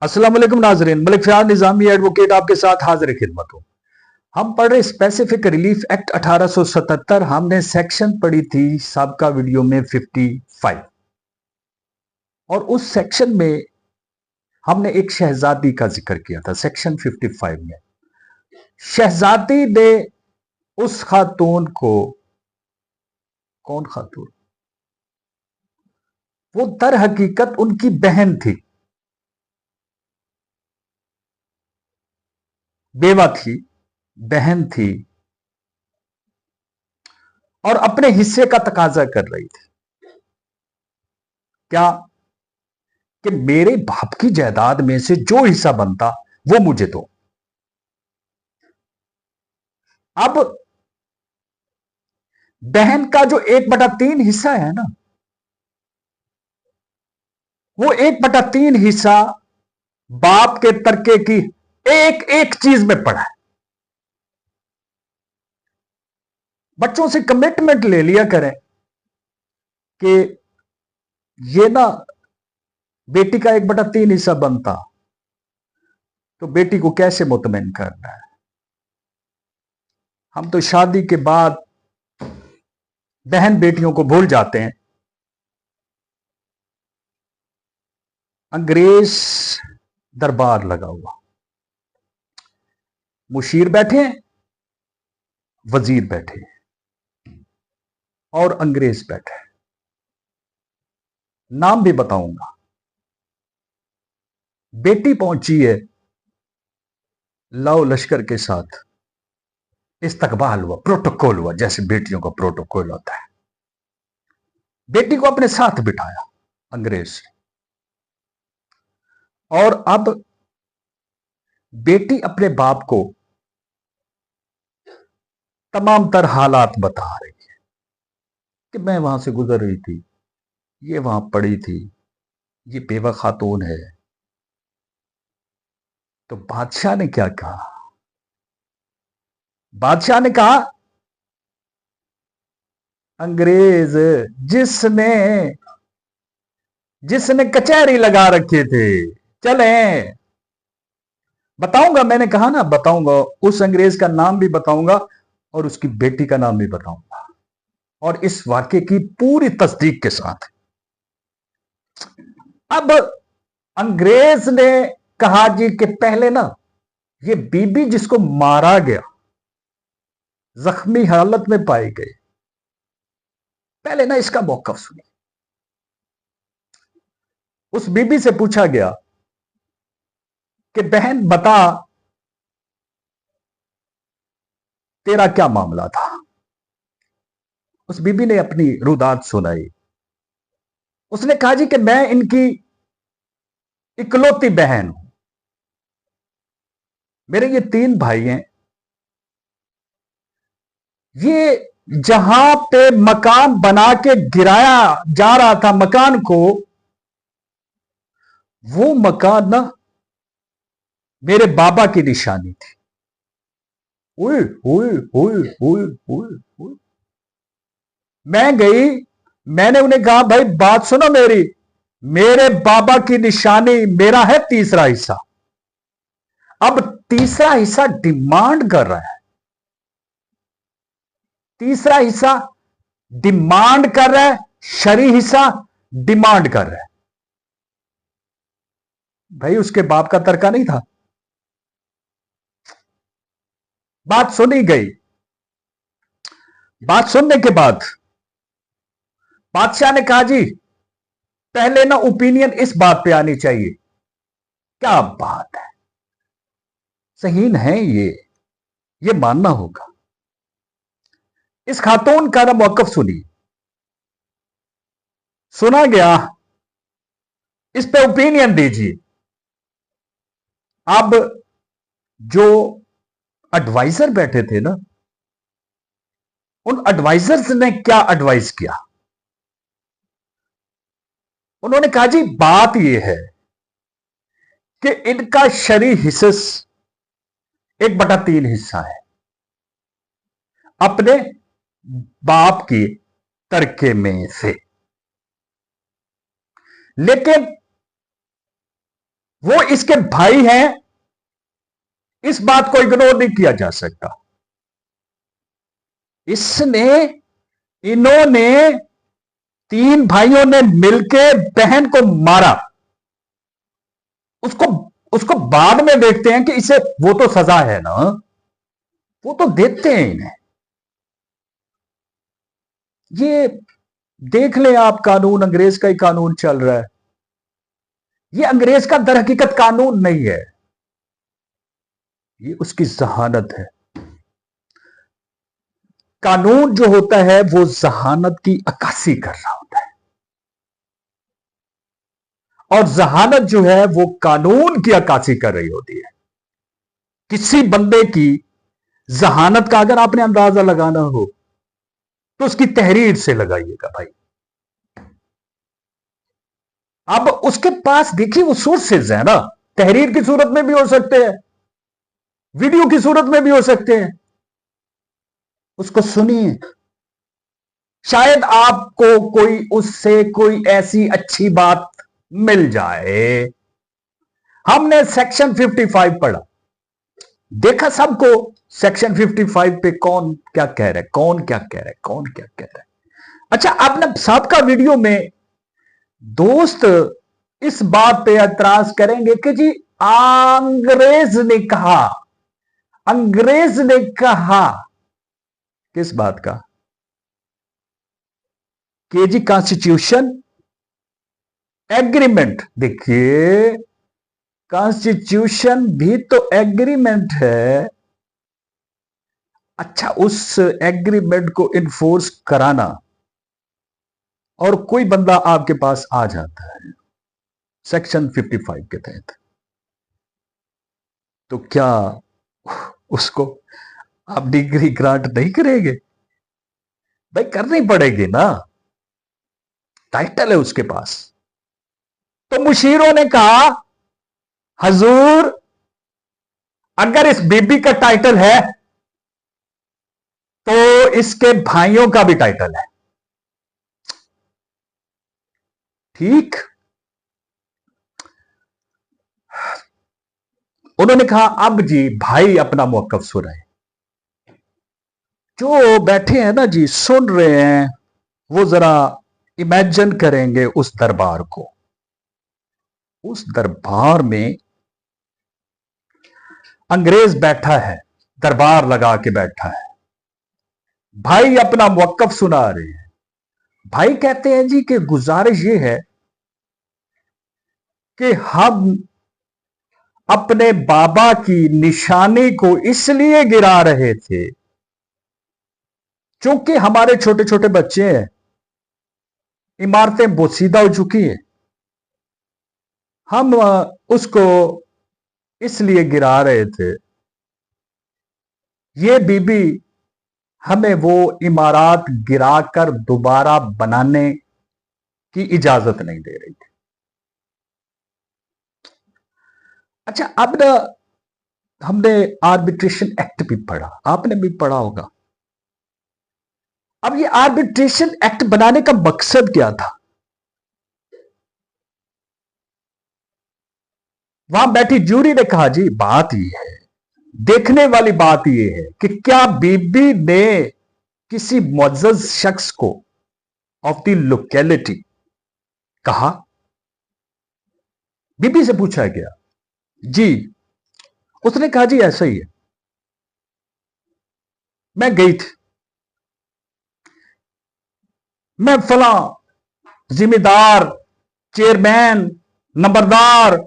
अस्सलाम वालेकुम नाजरीन, मलिक फयाज निजामी एडवोकेट आपके साथ हाजिर खिदमत हूं। हम पढ़ रहे स्पेसिफिक रिलीफ एक्ट 1877। हमने सेक्शन पढ़ी थी सबका वीडियो में 55 और उस सेक्शन में हमने एक शहजादी का जिक्र किया था। सेक्शन 55 में शहजादी ने उस खातून को, कौन खातून, वो दर हकीकत उनकी बहन थी, बेवा थी, बहन थी और अपने हिस्से का तकाजा कर रही थी। क्या कि मेरे बाप की जायदाद में से जो हिस्सा बनता वो मुझे दो। अब बहन का जो 1/3 हिस्सा है ना, वो 1/3 हिस्सा बाप के तरके की एक एक चीज में पड़ा है। बच्चों से कमिटमेंट ले लिया करें कि ये ना बेटी का 1/3 हिस्सा बनता तो बेटी को कैसे मुतमईन करना है। हम तो शादी के बाद बहन बेटियों को भूल जाते हैं। अंग्रेज दरबार लगा हुआ, मुशीर बैठे हैं, वजीर बैठे हैं और अंग्रेज बैठे हैं। नाम भी बताऊंगा। बेटी पहुंची है लव लश्कर के साथ, इस्तकबाल हुआ, प्रोटोकॉल हुआ, जैसे बेटियों का प्रोटोकॉल होता है। बेटी को अपने साथ बिठाया अंग्रेज, और अब बेटी अपने बाप को तमाम तर हालात बता रही है कि मैं वहां से गुजर रही थी, ये वहां पड़ी थी, ये बेवा खातून है। तो बादशाह ने क्या कहा? बादशाह ने कहा, अंग्रेज जिसने जिसने कचहरी लगा रखे थे, चले बताऊंगा। मैंने कहा ना बताऊंगा, उस अंग्रेज का नाम भी बताऊंगा और उसकी बेटी का नाम भी बताऊंगा, और इस वाक्य की पूरी तस्दीक के साथ। अब अंग्रेज ने कहा जी कि पहले ना ये बीबी जिसको मारा गया, जख्मी हालत में पाई गई, पहले ना इसका मौकफ सुनिए। उस बीबी से पूछा गया कि बहन बता, तेरा क्या मामला था? उस बीबी ने अपनी रुदात सुनाई। उसने कहा जी कि मैं इनकी इकलौती बहन हूं, मेरे ये 3 भाई हैं। ये जहां पे मकान बना के गिराया जा रहा था मकान को, वो मकान ना मेरे बाबा की निशानी थी। उई उई उई उई उई उई। मैं गई, मैंने उन्हें कहा भाई बात सुनो मेरी, मेरे बाबा की निशानी मेरा है तीसरा हिस्सा। अब तीसरा हिस्सा डिमांड कर रहा है, तीसरा हिस्सा डिमांड कर रहा है, शरी हिस्सा डिमांड कर रहा है। भाई उसके बाप का तर्का नहीं था। बात सुनी गई। बात सुनने के बाद बादशाह ने कहा जी पहले ना ओपिनियन इस बात पे आनी चाहिए। क्या बात है, सही है ये मानना होगा। इस खातून का ना मौकफ सुनिए। सुना गया, इस पे ओपिनियन दीजिए। अब जो एडवाइजर बैठे थे ना, उन एडवाइजर्स ने क्या एडवाइस किया? उन्होंने कहा जी बात यह है कि इनका शरी हिस्स 1/3 हिस्सा है अपने बाप की तरके में से, लेकिन वो इसके भाई हैं, इस बात को इग्नोर नहीं किया जा सकता। इन्होंने 3 भाइयों ने मिलकर बहन को मारा। उसको उसको बाद में देखते हैं कि इसे वो तो सजा है ना, वो तो देते हैं इन्हें। ये देख ले आप, कानून अंग्रेज का ही कानून चल रहा है। ये अंग्रेज का दर हकीकत कानून नहीं है, ये उसकी जहानत है। कानून जो होता है वो जहानत की अक्कासी कर रहा होता है, और जहानत जो है वो कानून की अक्कासी कर रही होती है। किसी बंदे की जहानत का अगर आपने अंदाजा लगाना हो तो उसकी तहरीर से लगाइएगा भाई। अब उसके पास देखिए वो सोर्सेज है ना, तहरीर की सूरत में भी हो सकते हैं, वीडियो की सूरत में भी हो सकते हैं। उसको सुनिए, शायद आपको कोई उससे कोई ऐसी अच्छी बात मिल जाए। हमने सेक्शन 55 पढ़ा, देखा सबको सेक्शन 55 पे कौन क्या कह रहा है, कौन क्या कह रहा है, कौन क्या कह रहा है। अच्छा, आपने सबका वीडियो में दोस्त इस बात पे एतराज करेंगे कि जी अंग्रेज ने कहा, अंग्रेज ने कहा। किस बात का? कि जी कॉन्स्टिट्यूशन एग्रीमेंट। देखिए, कॉन्स्टिट्यूशन भी तो एग्रीमेंट है। अच्छा, उस एग्रीमेंट को इन्फोर्स कराना, और कोई बंदा आपके पास आ जाता है सेक्शन 55 के तहत, तो क्या उसको आप डिग्री ग्रांट नहीं करेंगे? भाई करनी पड़ेगी ना, टाइटल है उसके पास। तो मुशीरों ने कहा, हजूर अगर इस बीबी का टाइटल है तो इसके भाइयों का भी टाइटल है। ठीक, उन्होंने कहा अब जी भाई अपना मौकफ सुनाए। जो बैठे हैं ना जी, सुन रहे हैं, वो जरा इमेजिन करेंगे उस दरबार को। उस दरबार में अंग्रेज बैठा है, दरबार लगा के बैठा है, भाई अपना मौकफ सुना रहे हैं। भाई कहते हैं जी कि गुजारिश ये है कि हम अपने बाबा की निशानी को इसलिए गिरा रहे थे क्योंकि हमारे छोटे छोटे बच्चे हैं, इमारतें बोसीदा हो चुकी हैं, हम उसको इसलिए गिरा रहे थे। ये बीबी हमें वो इमारत गिराकर दोबारा बनाने की इजाजत नहीं दे रही थी। अच्छा, अब ना हमने आर्बिट्रेशन एक्ट भी पढ़ा, आपने भी पढ़ा होगा। अब ये आर्बिट्रेशन एक्ट बनाने का मकसद क्या था? वहां बैठी जूरी ने कहा जी बात ये है, देखने वाली बात ये है कि क्या बीबी ने किसी मुअज़्ज़ज़ शख्स को ऑफ द लोकेलिटी कहा। बीबी से पूछा गया जी, उसने कहा जी ऐसा ही है, मैं गई थी, मैं फला जिम्मेदार, चेयरमैन, नंबरदार,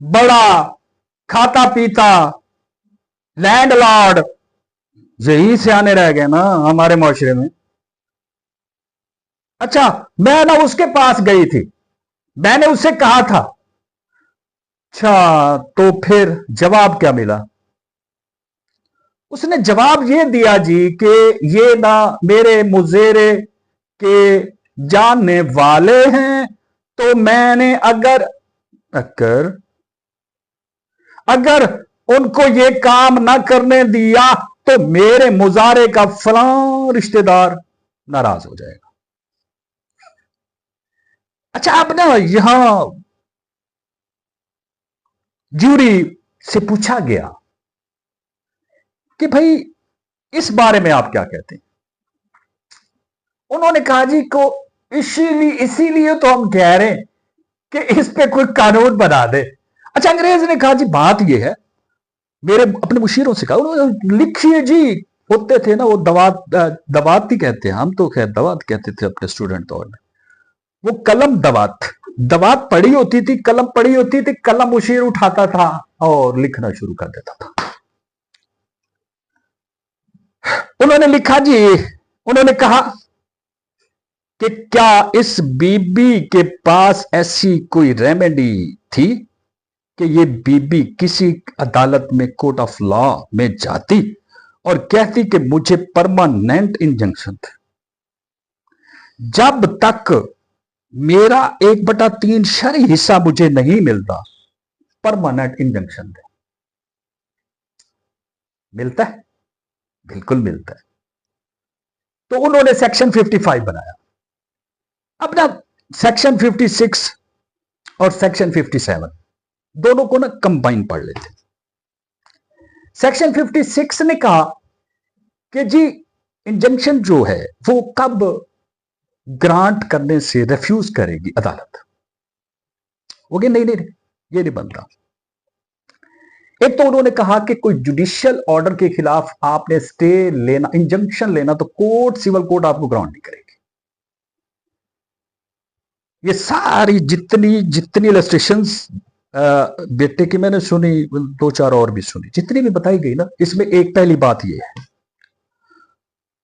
बड़ा, खाता पीता, लैंडलॉर्ड, यही से आने रह गए ना हमारे माशरे में। अच्छा, मैं ना उसके पास गई थी, मैंने उससे कहा था। अच्छा, तो फिर जवाब क्या मिला? उसने जवाब ये दिया जी कि ये ना मेरे मुजेरे के जानने वाले हैं, तो मैंने अगर अगर अगर उनको ये काम ना करने दिया तो मेरे मुजारे का फलां रिश्तेदार नाराज हो जाएगा। अच्छा, अब ना यहां ज्यूरी से पूछा गया कि भाई इस बारे में आप क्या कहते हैं। उन्होंने कहा जी को इसीलिए तो हम कह रहे हैं कि इस पे कोई कानून बना दे। अच्छा, अंग्रेज ने कहा जी बात ये है, मेरे अपने मुशीरों से कहा, उन्होंने लिखिए जी, होते थे ना वो दवात ही कहते हैं, हम तो खैर दवात कहते थे अपने स्टूडेंट दौर में। वो कलम दवात पड़ी होती थी, कलम पड़ी होती थी, कलम मुशीर उठाता था और लिखना शुरू कर देता था। उन्होंने लिखा जी, उन्होंने कहा कि क्या इस बीबी के पास ऐसी कोई रेमेडी थी कि ये बीबी किसी अदालत में, कोर्ट ऑफ लॉ में जाती और कहती कि मुझे परमानेंट इंजंक्शन थे, जब तक मेरा 1/3 शरई हिस्सा मुझे नहीं मिलता, परमानेंट इंजंक्शन दे। मिलता है, बिल्कुल मिलता है। तो उन्होंने सेक्शन 55 बनाया। अब ना सेक्शन 56 और सेक्शन 57 दोनों को ना कंबाइन पढ़ लेते। सेक्शन 56 ने कहा कि जी इंजंक्शन जो है वो कब ग्रांट करने से रिफ्यूज करेगी अदालत। वो नहीं ये नहीं बनता। एक तो उन्होंने कहा कि कोई जुडिशियल ऑर्डर के खिलाफ आपने स्टे लेना, इंजंक्शन लेना, तो कोर्ट, सिविल कोर्ट आपको ग्रांट नहीं करेगी। ये सारी जितनी इलस्ट्रेशंस बेटे की मैंने सुनी, 2-4 और भी सुनी, जितनी भी बताई गई ना, इसमें एक पहली बात ये है,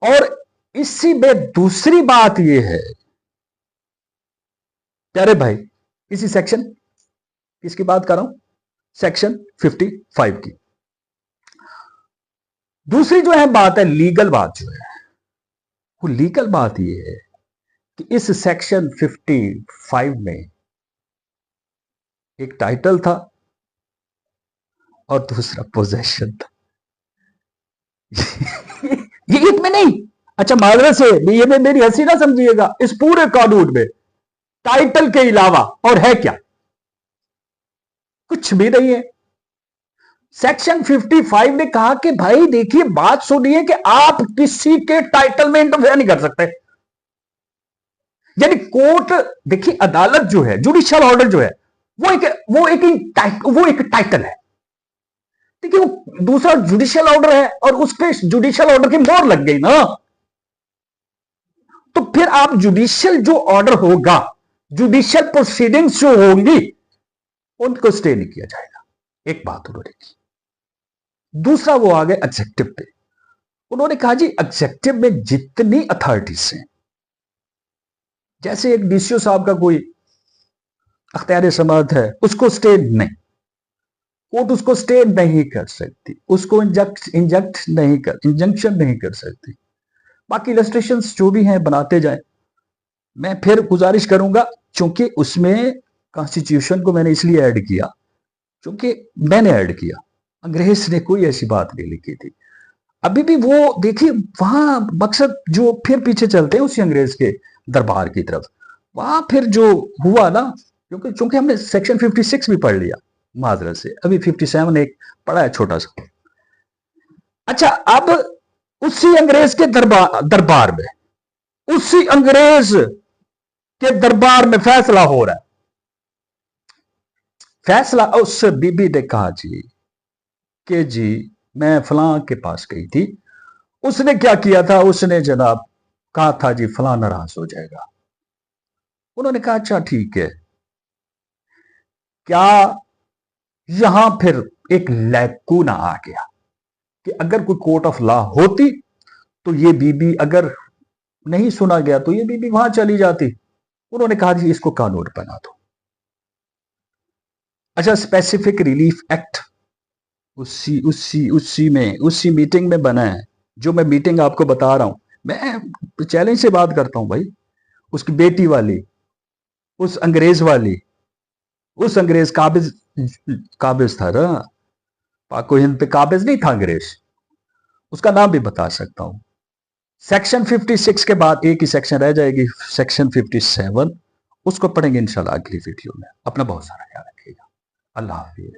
और इसी में दूसरी बात ये है प्यारे भाई, इसी सेक्शन, किसकी बात कर रहा हूं, सेक्शन 55 की। दूसरी जो है बात है, लीगल बात जो है, वो लीगल बात ये है कि इस सेक्शन 55 में एक टाइटल था और दूसरा पोजेशन था। ये एक में नहीं, अच्छा माजरत से ये मेरी हंसी ना समझिएगा, इस पूरे कानून में टाइटल के अलावा और है क्या, कुछ भी नहीं है। सेक्शन 55 ने कहा कि भाई देखिए, बात सुनिए कि आप किसी के टाइटल में इंटरफेयर नहीं कर सकते। यानी कोर्ट, देखिए अदालत जो है, जुडिशियल ऑर्डर जो है, वो एक टाइटल है। देखिए वो दूसरा जुडिशियल ऑर्डर है और उस पर जुडिशियल ऑर्डर की मोहर लग गई ना, तो फिर आप जुडिशियल जो ऑर्डर होगा, जुडिशियल प्रोसीडिंग्स जो होंगी, उनको स्टे नहीं किया जाएगा। एक बात उन्होंने की। दूसरा वो आ गए एग्जेक्टिव पे। उन्होंने कहा जी एग्जेक्टिव में जितनी अथॉरिटीज हैं, जैसे एक डीसीओ साहब का कोई अख्तियार समात है, उसको स्टे नहीं, कोर्ट उसको स्टे नहीं कर सकती, उसको इंजंक्शन नहीं कर सकती। बाकी इलस्ट्रेशंस जो भी हैं बनाते जाए। मैं फिर गुजारिश करूंगा, चूंकि उसमें कॉन्स्टिट्यूशन को मैंने इसलिए ऐड किया, क्योंकि मैंने ऐड किया, अंग्रेज ने कोई ऐसी बात नहीं लिखी थी। अभी भी वो देखिए वहां मकसद जो, फिर पीछे चलते हैं उसी अंग्रेज के दरबार की तरफ, वहां फिर जो हुआ ना, क्योंकि हमने सेक्शन 56 भी पढ़ लिया माजरत से, अभी 57 एक पढ़ा है छोटा सा। अच्छा, अब उसी अंग्रेज के दरबार में, उसी अंग्रेज के दरबार में फैसला हो रहा है। फैसला, उस बीबी ने कहा जी कि जी मैं फलां के पास गई थी, उसने क्या किया था, उसने जनाब कहा था जी फलां नाराज हो जाएगा। उन्होंने कहा अच्छा ठीक है। क्या यहां फिर एक लैकूना आ गया कि अगर कोई कोर्ट ऑफ लॉ होती तो ये बीबी, अगर नहीं सुना गया तो ये बीबी वहां चली जाती। उन्होंने कहा जी इसको कानून बना दो। अच्छा, स्पेसिफिक रिलीफ एक्ट उसी मीटिंग में बना है, जो मैं मीटिंग आपको बता रहा हूं। मैं चैलेंज से बात करता हूं भाई, उसकी बेटी वाली, उस अंग्रेज वाली, उस अंग्रेज काबिज था ना, पाको हिंद पे काबिज नहीं था अंग्रेज, उसका नाम भी बता सकता हूं। सेक्शन 56 के बाद एक ही सेक्शन रह जाएगी, सेक्शन 57, उसको पढ़ेंगे इंशाल्लाह अगली वीडियो में। अपना बहुत सारा ख्याल रखिएगा। अल्लाह हाफिज।